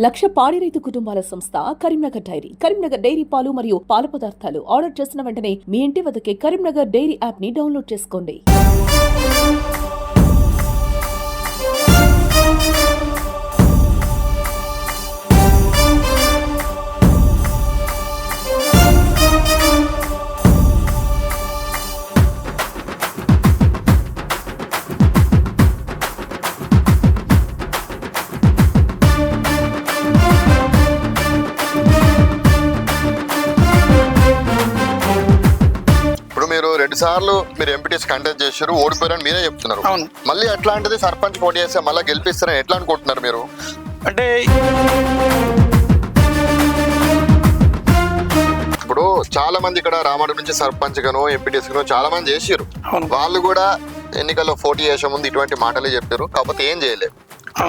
లక్ష పాడి రైతు కుటుంబాల సంస్థ కరీంనగర్ డైరీ. కరీంనగర్ డైరీ పాలు మరియు పాల పదార్థాలు ఆర్డర్ చేసిన వెంటనే మీ ఇంటి వద్దకే కరీంనగర్ డైరీ యాప్ ని డౌన్లోడ్ చేసుకోండి. రెండు సార్లు మీరు ఎంపీటీస్ కంటెస్ట్ చేశారు, ఓడిపోయారని మీరే చెప్తున్నారు. అవును. మళ్ళీ అట్లాంటిది సర్పంచ్ పోటీ చేస్తే మళ్ళీ గెలిపిస్తారని ఎట్లా అనుకుంటున్నారు మీరు? అంటే ఇప్పుడు చాలా మంది ఇక్కడ రామడు నుంచి సర్పంచ్ గాను ఎంపీటీస్ గాను చాలా మంది చేసారు. వాళ్ళు కూడా ఎన్నికల్లో పోటీ చేసే ముందు ఇటువంటి మాటలే చెప్పారు, కాకపోతే ఏం చేయలేదు.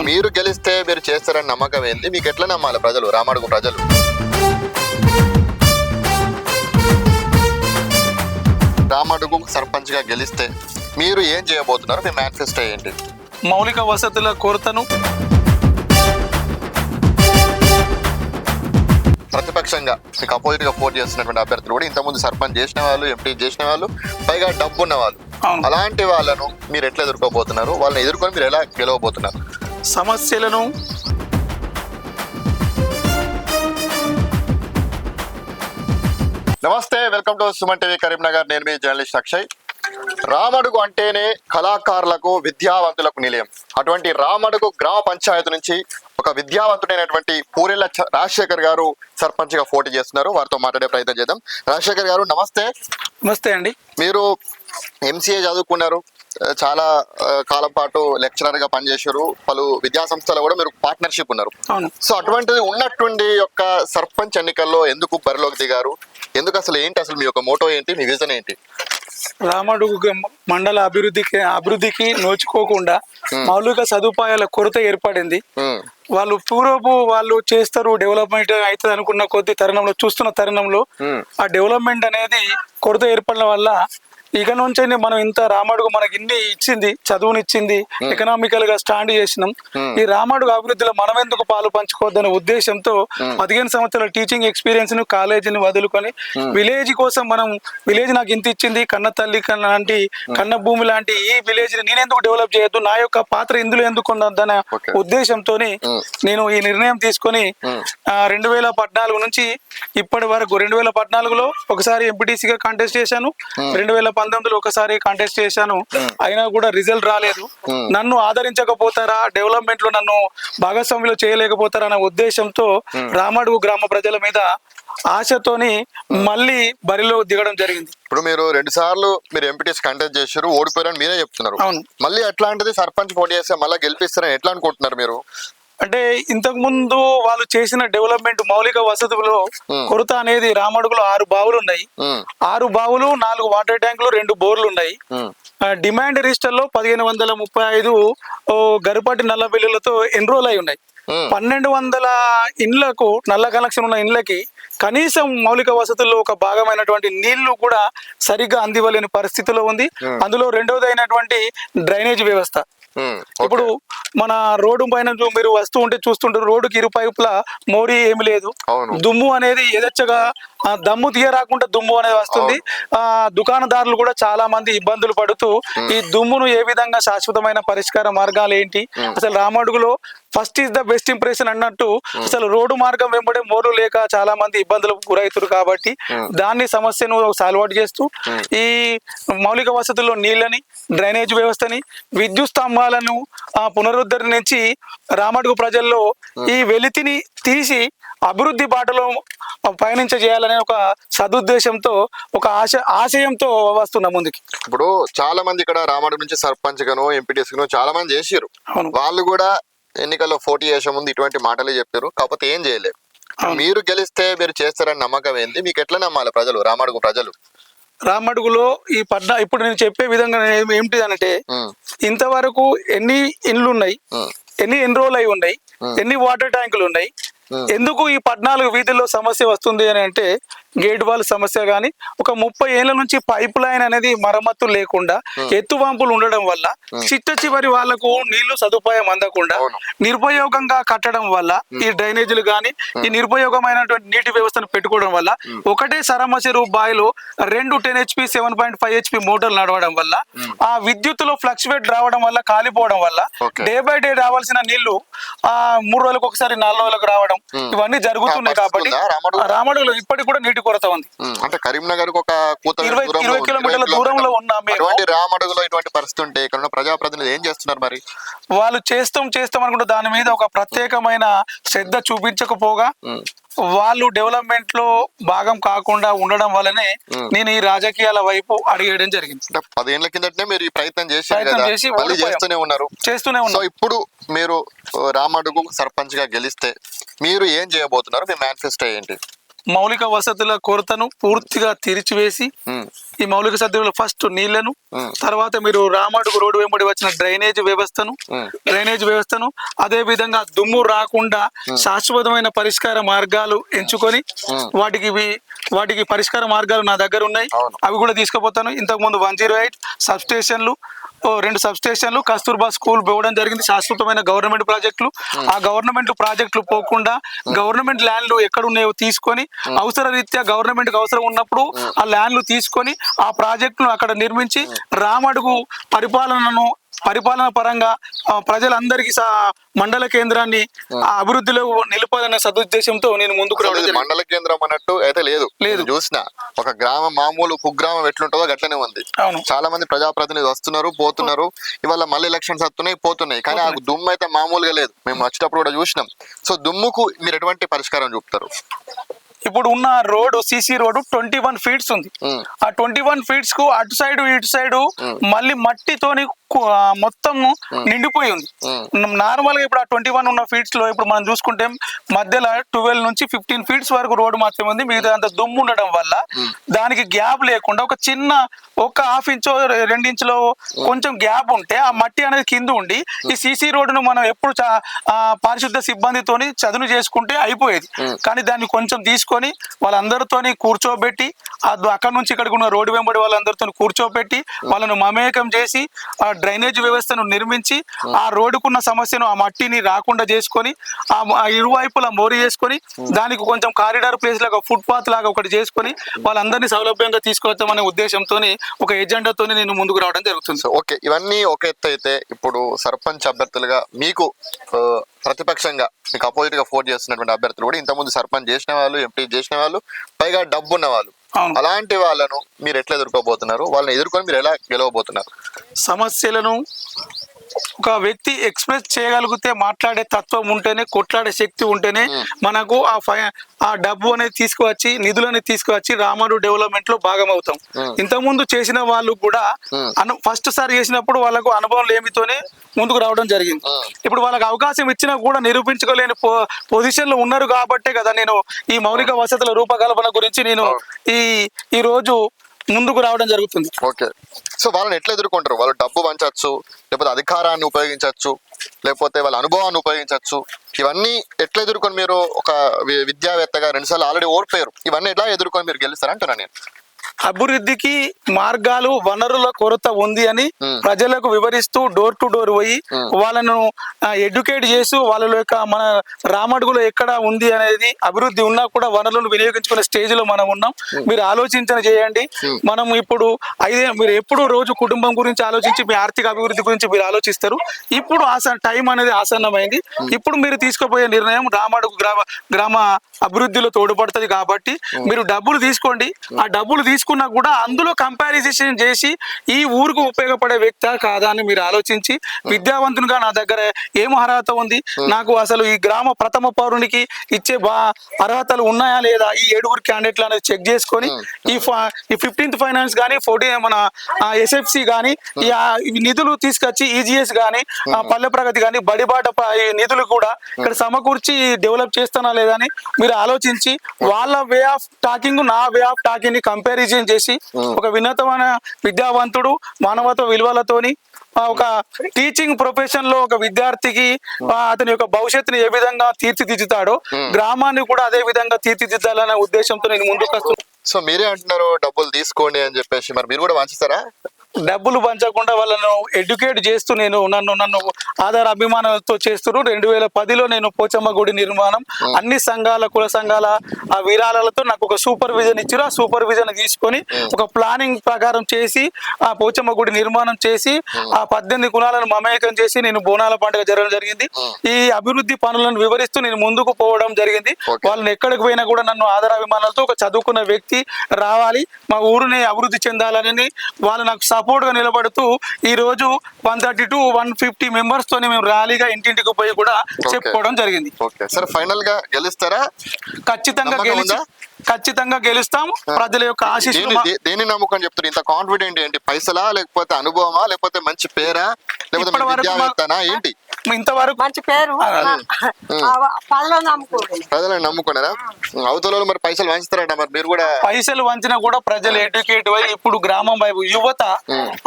మీరు గెలిస్తే మీరు చేస్తారని నమ్మకం ఏంది? మీకు ఎట్లా నమ్మాలి ప్రజలు, రామడుగు ప్రజలు? రామడుగు సర్పంచ్ గా గెలిస్తే మీరు ఏం చేయబోతున్నారు? మీ మేనిఫెస్టో ఏంటి? మౌలిక వసతుల కొరతను ప్రతిపక్షంగా మీకు అపోజిట్ గా పోటీ చేస్తున్నటువంటి అభ్యర్థులు కూడా ఇంతకుముందు సర్పంచ్ చేసిన వాళ్ళు, ఎంపీ చేసిన వాళ్ళు, పైగా డబ్బు ఉన్న వాళ్ళు, అలాంటి వాళ్ళను మీరు ఎట్లా ఎదుర్కోబోతున్నారు? వాళ్ళని ఎదుర్కొని మీరు ఎలా గెలవబోతున్నారు? సమస్యలను నమస్తే, welcome to Suman TV Karimnagar. నేను మీ జర్నలిస్ట్ అక్షయ్. రామడుగు అంటేనే కళాకారులకు, విద్యావంతులకు నిలయం. అటువంటి రామడుగు గ్రామ పంచాయతీ నుంచి ఒక విద్యావంతుడైనటువంటి పూరెళ్ళ రాజశేఖర్ గారు సర్పంచ్ గా పోటీ చేస్తున్నారు. వారితో మాట్లాడే ప్రయత్నం చేద్దాం. రాజశేఖర్ గారు నమస్తే. నమస్తే అండి. మీరు ఎంసీఏ చదువుకున్నారు, చాలా కాలం పాటు లెక్చరర్ గా పనిచేశారు, పలు విద్యా సంస్థలు కూడా మీరు పార్ట్నర్షిప్ ఉన్నారు. సో అటువంటిది ఉన్నట్టుండి యొక్క సర్పంచ్ ఎన్నికల్లో ఎందుకు బరిలోకి దిగారు? ఎందుకు అసలు ఏంటి, అసలు మీ యొక్క మోటో ఏంటి, మీ విజన్ ఏంటి? రామడుగు మండల అభివృద్ధికి నోచుకోకుండా మౌలిక సదుపాయాల కొరత ఏర్పడింది. వాళ్ళు చేస్తారు, డెవలప్మెంట్ అవుతుంది అనుకున్న కొద్ది తరుణంలో చూస్తున్న తరుణంలో ఆ డెవలప్మెంట్ అనేది కొరత ఏర్పడడం వల్ల ఇక నుంచి మనం ఇంత రామడుగు మనకి ఇన్ని ఇచ్చింది, చదువునిచ్చింది, ఎకనామికల్ గా స్టాండ్ చేసినాం. ఈ రామడుగు అభివృద్ధిలో మనం ఎందుకు పాలు పంచుకోవద్దనే ఉద్దేశంతో 15 సంవత్సరాల టీచింగ్ ఎక్స్పీరియన్స్ ను, కాలేజీని వదులుకొని విలేజ్ కోసం విలేజ్ నాకు ఇంత ఇచ్చింది, కన్న తల్లి లాంటి, కన్న భూమి లాంటి ఈ విలేజ్ ని నేనెందుకు డెవలప్ చేయొద్దు, నా యొక్క పాత్ర ఇందులో ఎందుకు ఉన్నదనే ఉద్దేశంతో నేను ఈ నిర్ణయం తీసుకొని 2014 నుంచి ఇప్పటి వరకు 2014లో ఒకసారి ఎంపీటీసీగా కాంటెస్ట్ చేశాను, 2019లో ఒకసారి కాంటెస్ట్ చేశాను. అయినా కూడా రిజల్ట్ రాలేదు. నన్ను ఆదరించకపోతారా, డెవలప్మెంట్ లో నన్ను భాగస్వామ్యంలో చేయలేకపోతారా అనే ఉద్దేశంతో రామడుగు గ్రామ ప్రజల మీద ఆశతోని మళ్ళీ బరిలో దిగడం జరిగింది. ఇప్పుడు మీరు 2 సార్లు మీరు ఎంపీటీస్ కంటెస్ట్ చేశారు, ఓడిపోయారని మీరే చెప్తున్నారు. మళ్ళీ అట్లాంటిది సర్పంచ్ పోటీ చేస్తే మళ్ళీ గెలిపిస్తారని ఎట్లా అనుకుంటున్నారు మీరు? అంటే ఇంతకు ముందు వాళ్ళు చేసిన డెవలప్మెంట్, మౌలిక వసతులు కొరత అనేది రామడుగులో 6 బావులు ఉన్నాయి. 6 బావులు, 4 వాటర్ ట్యాంకులు, 2 బోర్లు ఉన్నాయి. డిమాండ్ రిజిస్టర్ లో 1535 గరిపాటి నల్ల బిల్లులతో ఎన్రోల్ అయి ఉన్నాయి. 1200 ఇండ్లకు, నల్ల కనెక్షన్ ఉన్న ఇండ్లకి కనీసం మౌలిక వసతుల్లో ఒక భాగమైనటువంటి నీళ్లు కూడా సరిగ్గా అందివ్వలేని పరిస్థితిలో ఉంది. అందులో రెండవది అయినటువంటి డ్రైనేజ్ వ్యవస్థ. ఇప్పుడు మన రోడ్డు పైన మీరు వస్తూ ఉంటే చూస్తుంటారు, రోడ్డుకి ఇరుపైపులా మోరీ ఏమి లేదు. దుమ్ము అనేది ఎదచ్చగా దమ్ము తీయరాకుండా దుమ్ము అనేది వస్తుంది. దుకాణదారులు కూడా చాలా మంది ఇబ్బందులు పడుతూ ఈ దుమ్మును ఏ విధంగా శాశ్వతమైన పరిష్కార మార్గాలు ఏంటి, అసలు రామడుగులో first is the best impression అన్నట్టు అసలు రోడ్డు మార్గం వెంబడే మోర్లు లేక చాలా మంది ఇబ్బందులకు గురవుతారు. కాబట్టి దాన్ని సమస్యను సాల్వ్ అవుట్ చేస్తూ ఈ మౌలిక వసతుల్లో నీళ్ళని, డ్రైనేజ్ వ్యవస్థని, విద్యుత్ స్తంభాలను పునరుద్ధరించి రామడుగు ప్రజల్లో ఈ వెలితిని తీసి అభివృద్ధి బాటలో పయనించేయాలనే ఒక సదుద్దేశంతో, ఒక ఆశయంతో వస్తున్న ముందుకి. ఇప్పుడు చాలా మంది ఇక్కడ రామడుగు నుంచి సర్పంచ్ గాను, ఎంపీటీస్ గాను చాలా మంది చేసారు. వాళ్ళు కూడా ఎన్నికల్లో పోటీ చేసే ముందు ఇటువంటి మాటలే చెప్పారు, కాకపోతే ఏం చేయలేదు. మీరు గెలిస్తే మీరు చేస్తారని నమ్మకం ఏంది? మీకు ఎట్లా నమ్మాలి ప్రజలు, రామడుగు ప్రజలు? రామడుగులో ఈ ఇప్పుడు నేను చెప్పే విధంగా ఏమిటి అంటే, ఇంతవరకు ఎన్ని ఇండ్లు ఉన్నాయి, ఎన్ని ఎన్రోల్ అయి ఉన్నాయి, ఎన్ని వాటర్ ట్యాంకులు ఉన్నాయి, ఎందుకు ఈ 14 వీధుల్లో సమస్య వస్తుంది అని అంటే, గేట్ వాల్ సమస్య కానీ ఒక 30 ఏళ్ల నుంచి పైప్ లైన్ అనేది మరమ్మతు లేకుండా ఎత్తువంపులు ఉండడం వల్ల చిట్ట చివరి వాళ్లకు నీళ్లు సదుపాయం అందకుండా నిరుపయోగంగా కట్టడం వల్ల ఈ డ్రైనేజీలు కానీ ఈ నిరుపయోగమైనటువంటి నీటి వ్యవస్థను పెట్టుకోవడం వల్ల ఒకటే సరమచెరు బాయిలో 2 10 HP 7.5 HP మోటార్లు నడవడం వల్ల ఆ విద్యుత్తులో ఫ్లక్చువేట్ రావడం వల్ల కాలిపోవడం వల్ల డే బై డే రావాల్సిన నీళ్లు 3 రోజులకు ఒకసారి 4 రోజులకు రావడం ఇవన్నీ జరుగుతున్నాయి. కాబట్టి రామడుగులో ఇప్పటికి కూడా నీటి కొరత ఉంది. అంటే కరీంనగర్ ఒక 20 కిలోమీటర్ల దూరంలో ఉన్నాం మేము. రామడుగులో ఇటువంటి పరిస్థితి ఉంటే ఇక్కడ ఉన్న ప్రజాప్రతినిధులు ఏం చేస్తున్నారు మరి? వాళ్ళు చేస్తాం అనుకుంటే దాని మీద ఒక ప్రత్యేకమైన శ్రద్ధ చూపించకపోగా వాళ్ళు డెవలప్మెంట్ లో భాగం కాకుండా ఉండడం వల్లనే నేను ఈ రాజకీయాల వైపు అడిగేయడం జరిగింది. 10 ఏళ్ల కిందటనే మీరు ఈ ప్రయత్నం చేస్తూనే ఉన్నారు. సో ఇప్పుడు మీరు రామడుగు సర్పంచ్ గా గెలిస్తే మీరు ఏం చేయబోతున్నారు? మీ మేనిఫెస్టో ఏంటి? మౌలిక వసతుల కొరతను పూర్తిగా తీర్చివేసి ఈ మౌలిక వసతుల ఫస్ట్ నీళ్లను, తర్వాత మీరు రామడుగు రోడ్డు వెంబడి వచ్చిన డ్రైనేజ్ వ్యవస్థను అదే విధంగా దుమ్ము రాకుండా శాశ్వతమైన పరిష్కార మార్గాలు ఎంచుకొని వాటికి పరిష్కార మార్గాలు నా దగ్గర ఉన్నాయి. అవి కూడా తీసుకుపోతాను. ఇంతకు ముందు 108 సబ్ స్టేషన్లు, 2 సబ్ స్టేషన్లు, కస్తూర్బా స్కూల్ పోవడం జరిగింది. శాశ్వతమైన గవర్నమెంట్ ప్రాజెక్టులు. ఆ గవర్నమెంట్ ప్రాజెక్టులు పోకుండా గవర్నమెంట్ ల్యాండ్లు ఎక్కడున్నాయో తీసుకొని అవసర రీత్యా గవర్నమెంట్ కి అవసరం ఉన్నప్పుడు ఆ ల్యాండ్లు తీసుకొని ఆ ప్రాజెక్టును అక్కడ నిర్మించి రామడుగు పరిపాలన పరంగా ప్రజలందరికీ మండల కేంద్రాన్ని అభివృద్ధిలో నిలపాలనే సదుద్దేశంతో నేను ముందుకు రావడం. మండల కేంద్రం అన్నట్టు అయితే లేదు చూసిన ఒక గ్రామం మామూలు కుగ్రామం ఎట్లుంటుందో అట్లనే ఉంది. చాలా మంది ప్రజాప్రతినిధులు వస్తున్నారు పోతున్నారు. ఇవాళ మళ్ళీ ఎలక్షన్స్ వస్తున్నాయి పోతున్నాయి, కానీ ఆ దుమ్ము అయితే మామూలుగా లేదు. మేము వచ్చేటప్పుడు కూడా చూసినాం. సో దుమ్ముకు మీరు ఎటువంటి పరిష్కారం చూపుతారు? ఇప్పుడు ఉన్న రోడ్డు సీసీ రోడ్డు 21 ఫీట్స్ ఉంది. ఆ 21 ఫీట్స్ కు అటు సైడ్ ఇటు సైడ్ మళ్ళీ మట్టితోని మొత్తం నిండిపోయి ఉంది. నార్మల్ గా ఇప్పుడు ఆ 21 ఉన్న ఫీట్స్ లో ఇప్పుడు మనం చూసుకుంటే మధ్యలో 12 నుంచి 15 ఫీట్స్ వరకు రోడ్డు మాత్రమే ఉంది. మిగతా అంత దుమ్ము ఉండడం వల్ల దానికి గ్యాప్ లేకుండా ఒక చిన్న ½ ఇంచో 2 ఇంచులో కొంచెం గ్యాప్ ఉంటే ఆ మట్టి అనేది కింద ఉండి ఈ సీసీ రోడ్డును మనం ఎప్పుడు పారిశుద్ధ సిబ్బందితోని చదును చేసుకుంటే అయిపోయేది. కానీ దాన్ని కొంచెం తీసుకొని వాళ్ళందరితోని కూర్చోబెట్టి అక్కడ నుంచి ఇక్కడికి ఉన్న రోడ్డు వెంబడి వాళ్ళందరితో కూర్చోబెట్టి వాళ్ళను మమేకం చేసి ఆ డ్రైనేజ్ వ్యవస్థను నిర్మించి ఆ రోడ్డుకున్న సమస్యను ఆ మట్టిని రాకుండా చేసుకొని ఆ ఇరువైపులా మోరీ చేసుకొని దానికి కొంచెం కారిడార్ ప్లేస్ లాగా ఫుట్పాత్ లాగా ఒకటి చేసుకొని వాళ్ళందరినీ సౌలభ్యంగా తీసుకొస్తామనే ఉద్దేశంతో ఒక ఎజెండాతో నేను ముందుకు రావడం జరుగుతుంది. ఓకే, ఇవన్నీ ఒక ఎత్తు అయితే ఇప్పుడు సర్పంచ్ అభ్యర్థులుగా మీకు ప్రతిపక్షంగా మీకు అపోజిట్ గా పోటీ చేస్తున్నటువంటి అభ్యర్థులు కూడా ఇంతకుముందు సర్పంచ్ చేసిన వాళ్ళు, ఎంపీ చేసిన వాళ్ళు, పైగా డబ్బు ఉన్న వాళ్ళు, అలాంటి వాళ్ళను మీరు ఎట్లా ఎదుర్కోబోతున్నారు? వాళ్ళని ఎదుర్కొని మీరు ఎలా గెలవబోతున్నారు? సమస్యలను ఒక వ్యక్తి ఎక్స్ప్రెస్ చేయగలిగితే, మాట్లాడే తత్వం ఉంటేనే, కొట్లాడే శక్తి ఉంటేనే మనకు ఆ డబ్బు అనేది తీసుకువచ్చి నిధులని తీసుకువచ్చి రామడు డెవలప్మెంట్ లో భాగం అవుతాం. ఇంతకుముందు చేసిన వాళ్ళు కూడా ఫస్ట్ సారి చేసినప్పుడు వాళ్ళకు అనుభవం లేమితోనే ముందుకు రావడం జరిగింది. ఇప్పుడు వాళ్ళకి అవకాశం ఇచ్చినా కూడా నిరూపించుకోలేని పొజిషన్ లో ఉన్నారు కాబట్టే కదా నేను ఈ మౌలిక వసతుల రూపకల్పన గురించి నేను ఈ రోజు ముందుకు రావడం జరుగుతుంది. ఓకే, సో వాళ్ళని ఎట్లా ఎదుర్కొంటారు? వాళ్ళు డబ్బు పంచవచ్చు, లేకపోతే అధికారాన్ని ఉపయోగించవచ్చు, లేకపోతే వాళ్ళ అనుభవాన్ని ఉపయోగించవచ్చు. ఇవన్నీ ఎట్లా ఎదుర్కొని మీరు ఒక విద్యావేత్తగా 2 సార్లు ఆల్రెడీ ఓడిపోయారు, ఇవన్నీ ఎట్లా ఎదుర్కొని మీరు గెలుస్తారంటున్నా నేను. అభివృద్ధికి మార్గాలు, వనరుల కొరత ఉంది అని ప్రజలకు వివరిస్తూ డోర్ టు డోర్ పోయి వాళ్ళను ఎడ్యుకేట్ చేస్తూ వాళ్ళ యొక్క మన రామడుగులో ఎక్కడ ఉంది అనేది అభివృద్ధి ఉన్నా కూడా వనరులను వినియోగించుకునే స్టేజ్ లో మనం ఉన్నాం. మీరు ఆలోచించన చేయండి. మనం ఇప్పుడు మీరు ఎప్పుడు రోజు కుటుంబం గురించి ఆలోచించి మీ ఆర్థిక అభివృద్ధి గురించి మీరు ఆలోచిస్తారు. ఇప్పుడు టైం అనేది ఆసన్నమైంది. ఇప్పుడు మీరు తీసుకోబోయే నిర్ణయం రామడుగు గ్రామ అభివృద్ధిలో తోడ్పడుతుంది. కాబట్టి మీరు డబ్బులు తీసుకోండి. ఆ డబ్బులు తీసుకున్నా కూడా అందులో కంపారిజన్ చేసి ఈ ఊరికి ఉపయోగపడే వ్యక్తి కాదా అని మీరు ఆలోచించి విద్యావంతునిగా నా దగ్గర ఏం అర్హత ఉంది, నాకు అసలు ఈ గ్రామ ప్రథమ పౌరునికి ఇచ్చే అర్హతలు ఉన్నాయా లేదా, ఈ 7 క్యాండిడేట్లు అనేది చెక్ చేసుకొని ఈ 15th ఫైనాన్స్ కానీ 14 మన SFC కానీ ఈ నిధులు తీసుకొచ్చి ఈజీఎస్ కానీ పల్లె ప్రగతి కానీ బడిబాట నిధులు కూడా ఇక్కడ సమకూర్చి డెవలప్ చేస్తానా లేదా అని మీరు ఆలోచించి వాళ్ళ వే ఆఫ్ టాకింగ్ నా వే ఆఫ్ టాకింగ్ ని కంపారిజన్ డిజైన్ చేసి ఒక వినూతమైన విద్యావంతుడు మానవత్వ విలువలతోని ఒక టీచింగ్ ప్రొఫెషన్ లో ఒక విద్యార్థికి అతని యొక్క భవిష్యత్తుని ఏ విధంగా తీర్చిదిద్దుతాడో గ్రామాన్ని కూడా అదే విధంగా తీర్చిదిద్దాలనే ఉద్దేశంతో నేను ముందుకు వస్తున్నాను. సో మీరే అంటున్నారు డబ్బులు తీసుకోండి అని చెప్పేసి, మరి మీరు కూడా వంచుతారా? డబ్బులు పంచకుండా వాళ్ళను ఎడ్యుకేట్ చేస్తూ నన్ను ఆధార అభిమానంతో చేస్తూ 2010లో నేను పోచమ్మ గుడి నిర్మాణం అన్ని సంఘాల కుల సంఘాల ఆ విరాళాలతో నాకు ఒక సూపర్విజన్ ఇచ్చారు. ఆ సూపర్విజన్ తీసుకొని ఒక ప్లానింగ్ ప్రకారం చేసి ఆ పోచమ్మ గుడి నిర్మాణం చేసి ఆ 18 కులాలను మమేకం చేసి నేను బోనాల పండుగ జరగడం జరిగింది. ఈ అభివృద్ధి పనులను వివరిస్తూ నేను ముందుకు పోవడం జరిగింది. వాళ్ళని ఎక్కడికి పోయినా కూడా నన్ను ఆధారాభిమానాలతో ఒక చదువుకున్న వ్యక్తి రావాలి, మా ఊరిని అభివృద్ధి చెందాలని వాళ్ళు నాకు సపోర్ట్ గా నిలబడుతూ ఈ రోజు 130 to 150 మెంబర్స్ తోని మేము ర్యాలీగా ఇంటింటికి పోయి కూడా చెప్పుకోవడం జరిగింది. సరే, ఫైనల్ గా గెలుస్తారా? ఖచ్చితంగా గెలుస్తాం. ప్రజల యొక్క ఆశీస్సులు. దేని నమ్మకం చెప్తారు? ఇంత కాన్ఫిడెంట్ ఏంటి? పైసలా, లేకపోతే అనుభవమా, లేకపోతే మంచి పేరా, లేకపోతే విద్యావేత్తనా ఏంటి? ఇంతవరకు మంచి పేరు ప్రజలను నమ్ముకున్నారా? అవతల మరి పైసలు వంచుతారట, మరి మీరు కూడా? పైసలు వంచినా కూడా ప్రజలు ఎడ్యుకేట్ అయ్యి ఇప్పుడు గ్రామం వైపు యువత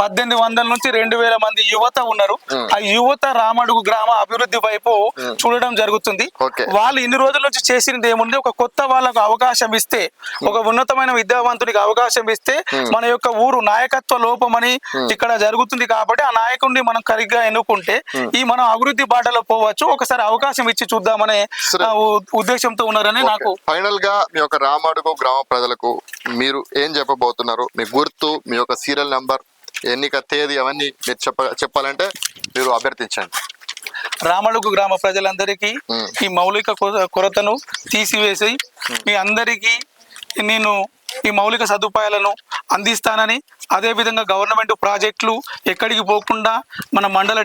1800 నుంచి 2000 మంది యువత ఉన్నారు. ఆ యువత రామడుగు గ్రామ అభివృద్ధి వైపు చూడడం జరుగుతుంది. వాళ్ళు ఇన్ని రోజుల నుంచి చేసినది ఏముంది, ఒక కొత్త వాళ్ళకు అవకాశం ఇస్తే, ఒక ఉన్నతమైన విద్యావంతునికి అవకాశం ఇస్తే మన యొక్క ఊరు నాయకత్వ లోపమని ఇక్కడ జరుగుతుంది. కాబట్టి ఆ నాయకుడిని మనం సరిగ్గా ఎన్నుకుంటే ఈ మనం అభివృద్ధి బాటలో పోవచ్చు. ఒకసారి అవకాశం ఇచ్చి చూద్దామనే ఉద్దేశంతో ఉన్నారని నాకు. ఫైనల్ గా మీ యొక్క రామడుగు గ్రామ ప్రజలకు మీరు ఏం చెప్పబోతున్నారు? మీ గుర్తు, మీ యొక్క సీరియల్ నంబర్, ఎన్నిక తేదీ అవన్నీ మీరు చెప్పాలంటే మీరు అభ్యర్థించండి. రామడుగు గ్రామ ప్రజలందరికీ ఈ మౌలిక కొరతను తీసివేసి మీ అందరికీ నేను ఈ మౌలిక సదుపాయాలను అందిస్తానని, అదేవిధంగా గవర్నమెంట్ ప్రాజెక్టులు ఎక్కడికి పోకుండా మన మండల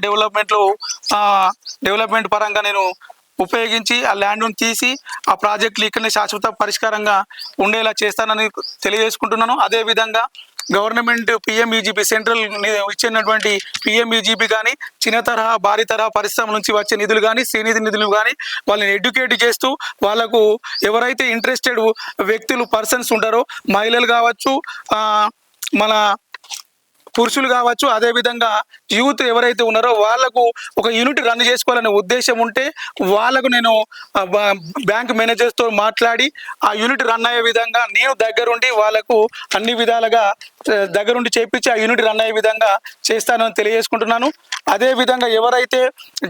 డెవలప్మెంట్ పరంగా నేను ఉపయోగించి ఆ ల్యాండ్ను తీసి ఆ ప్రాజెక్టులు ఇక్కడనే శాశ్వత పరిష్కారంగా ఉండేలా చేస్తానని తెలియజేసుకుంటున్నాను. అదేవిధంగా గవర్నమెంట్ పిఎంఈజీపీ సెంట్రల్ ఇచ్చినటువంటి పిఎంఈజీపీ కానీ చిన్న తరహా భారీ తరహా పరిశ్రమ నుంచి వచ్చే నిధులు కానీ శ్రీనిధి నిధులు కానీ వాళ్ళని ఎడ్యుకేట్ చేస్తూ వాళ్ళకు ఎవరైతే ఇంట్రెస్టెడ్ వ్యక్తులు పర్సన్స్ ఉంటారో, మహిళలు కావచ్చు, మన పురుషులు కావచ్చు, అదేవిధంగా యూత్ ఎవరైతే ఉన్నారో వాళ్ళకు ఒక యూనిట్ రన్ చేసుకోవాలనే ఉద్దేశం ఉంటే వాళ్ళకు నేను బ్యాంక్ మేనేజర్స్తో మాట్లాడి ఆ యూనిట్ రన్ అయ్యే విధంగా నేను దగ్గరుండి వాళ్ళకు అన్ని విధాలుగా దగ్గరుండి చేపించి ఆ యూనిట్ రన్ అయ్యే విధంగా చేస్తానని తెలియజేసుకుంటున్నాను. అదేవిధంగా ఎవరైతే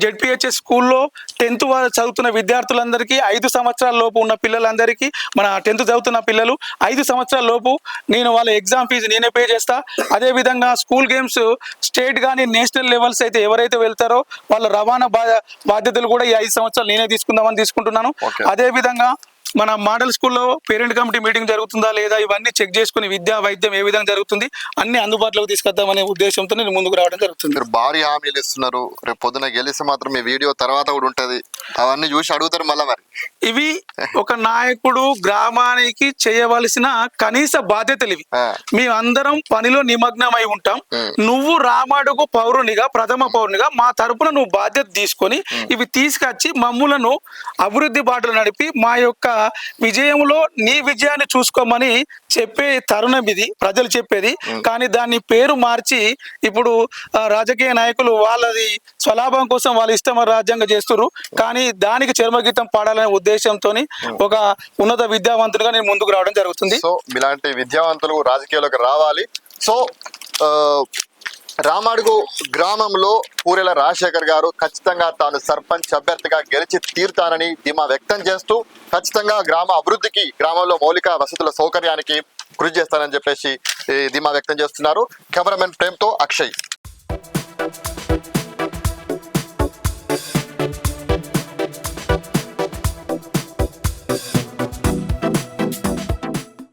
జెడ్పిహెచ్ఎస్ స్కూల్లో 10th చదువుతున్న విద్యార్థులందరికీ 5 సంవత్సరాల లోపు ఉన్న పిల్లలందరికీ, మన 10th చదువుతున్న పిల్లలు 5 సంవత్సరాల లోపు నేను వాళ్ళ ఎగ్జామ్ ఫీజు నేనే పే చేస్తా. అదేవిధంగా స్కూల్ గేమ్స్ స్టేట్ కానీ నేషనల్ లెవెల్స్ అయితే ఎవరైతే వెళ్తారో వాళ్ళ రవాణా బాధ్యతలు కూడా ఈ 5 సంవత్సరాలు నేనే తీసుకుంటున్నాను. అదేవిధంగా మన మోడల్ స్కూల్లో పేరెంట్ కమిటీ మీటింగ్ జరుగుతుందా లేదా ఇవన్నీ చెక్ చేసుకుని విద్యా వైద్యం ఏ విధంగా జరుగుతుంది అన్ని అందుబాటులోకి తీసుకొద్దామనే ఉద్దేశంతో నేను ముందుకు రావడం జరుగుతుంది. మీరు భారీ హామీలు ఇస్తున్నారు, రేపు పొద్దున గెలిస్తే మాత్రం మీ వీడియో తర్వాత కూడా ఉంటది, అవన్నీ చూసి అడుగుతారు మళ్ళీ. మరి ఇవి ఒక నాయకుడు గ్రామానికి చేయవలసిన కనీస బాధ్యతలు ఇవి. మేమందరం పనిలో నిమగ్నమై ఉంటాం. నువ్వు రామడుగు పౌరునిగా, ప్రథమ పౌరునిగా మా తరపున నువ్వు బాధ్యత తీసుకొని ఇవి తీసుకొచ్చి మమ్ములను అభివృద్ధి బాటలు నడిపి మా యొక్క విజయంలో నీ విజయాన్ని చూసుకోమని చెప్పే తరుణం ఇది ప్రజలు చెప్పేది. కానీ దాన్ని పేరు మార్చి ఇప్పుడు రాజకీయ నాయకులు వాళ్ళది స్వలాభం కోసం వాళ్ళ ఇష్టం రాజ్యాంగం చేస్తున్నారు. కానీ దానికి చర్మగీతం పాడాలనే ఉద్దేశంతో ఒక ఉన్నత విద్యావంతుడిగా నేను ముందుకు రావడం జరుగుతుంది. సో ఇలాంటి విద్యావంతులు రాజకీయాలకు రావాలి. సో రామడుగు గ్రామంలో పూరెల రాజశేఖర్ గారు ఖచ్చితంగా తాను సర్పంచ్ అభ్యర్థిగా గెలిచి తీరుతానని ధీమా వ్యక్తం చేస్తూ ఖచ్చితంగా గ్రామ అభివృద్ధికి, గ్రామంలో మౌలిక వసతుల సౌకర్యానికి కృషి చేస్తానని చెప్పేసి ధీమా వ్యక్తం చేస్తున్నారు. కెమెరామెన్ ప్రేమ్తో అక్షయ్.